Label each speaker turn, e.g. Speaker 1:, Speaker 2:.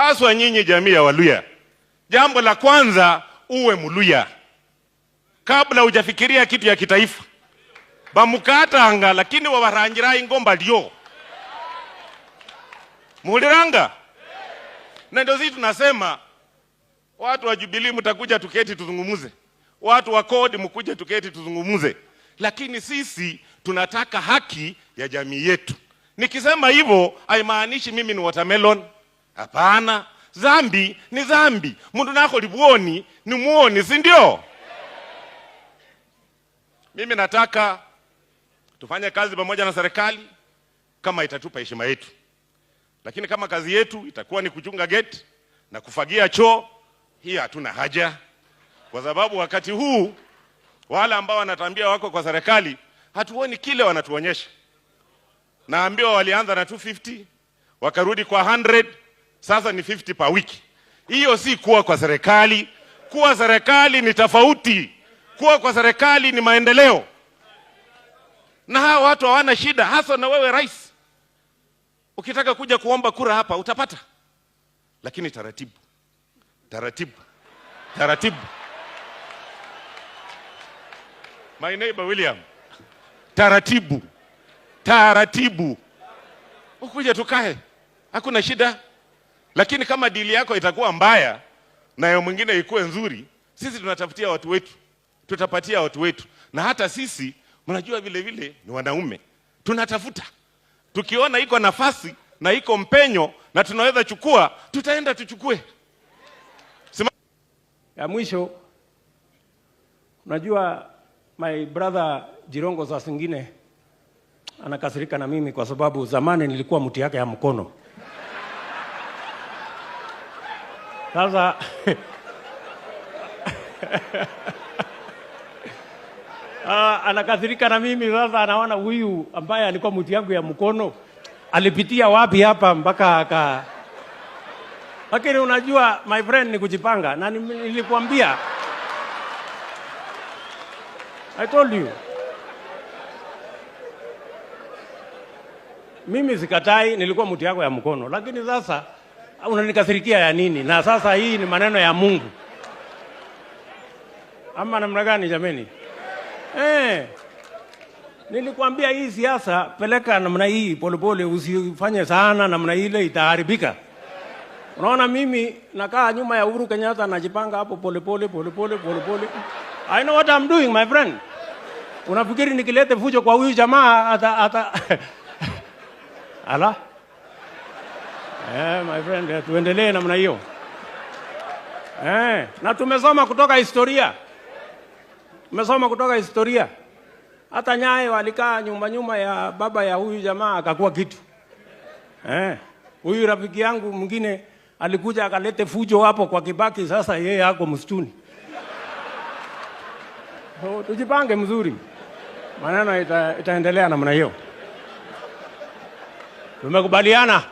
Speaker 1: haswa nyinyi jamii ya Waluya. Jambo la kwanza, uwe Mluya kabla hujafikiria kitu ya kitaifa. Bamukata anga lakini wawarangira ingomba lyo muliranga. Na ndio sisi tunasema watu wa Jubilee mtakuja tuketi tuzungumuze, watu wa kodi mkuje tuketi tuzungumuze, lakini sisi tunataka haki ya jamii yetu. Nikisema hivyo haimaanishi mimi ni watermelon. Hapana, zambi ni zambi. Mundu nako libuoni ni muoni, si ndio? Mimi nataka tufanye kazi pamoja na serikali kama itatupa heshima yetu. Lakini kama kazi yetu itakuwa ni kuchunga gate na kufagia choo, hii hatuna haja. Kwa sababu wakati huu wale ambao wanatambia wako kwa serikali hatuoni kile wanatuonyesha. Naambiwa walianza na 250, wakarudi kwa 100, sasa ni 50 per wiki. Hiyo si kuwa kwa serikali. Kuwa serikali ni tofauti. Kuwa kwa serikali ni maendeleo. Na hawa watu hawana shida, hasa na wewe rais. Ukitaka kuja kuomba kura hapa utapata. Lakini taratibu. Taratibu. Taratibu. My neighbor William. Taratibu. Taratibu. Ukuje tukae. Hakuna shida. Lakini kama dili yako itakuwa mbaya na ya mwingine ikuwe nzuri, sisi tunatafutia watu wetu. Tutapatia watu wetu. Na hata sisi mnajua vile vile ni wanaume. Tunatafuta. Tukiona iko nafasi na iko mpenyo na tunaweza chukua, tutaenda tuchukue.
Speaker 2: Ya mwisho, unajua my brother Jirongo saa zingine anakasirika na mimi kwa sababu zamani nilikuwa mti yake ya mkono. Sasa anakasirika na mimi sasa, anaona huyu ambaye alikuwa mti yangu ya mkono alipitia wapi hapa mpaka aka. Lakini unajua my friend, ni kujipanga. Na nilikwambia, I told you, mimi sikatai nilikuwa mti yako ya mkono, lakini sasa unanikasirikia ya nini? Na sasa hii ni maneno ya Mungu ama namna gani jameni? Nilikwambia hii siasa peleka namna hii polepole, usifanye sana namna ile, itaharibika. Unaona mimi nakaa nyuma ya Uhuru Kenyatta najipanga hapo polepole polepole polepole. I know what I'm doing my friend. Unafikiri nikilete fujo kwa huyu jamaa ata ala? My friend, tuendelee namna hiyo. Na tumesoma kutoka historia. Tumesoma kutoka historia. Hata Nyayo alikaa nyuma ya baba ya huyu jamaa akakuwa kitu. Huyu rafiki yangu mwingine alikuja akalete fujo hapo kwa Kibaki, sasa yeye hako msituni. Tujipange mzuri. Maneno itaendelea namna hiyo. Tumekubaliana.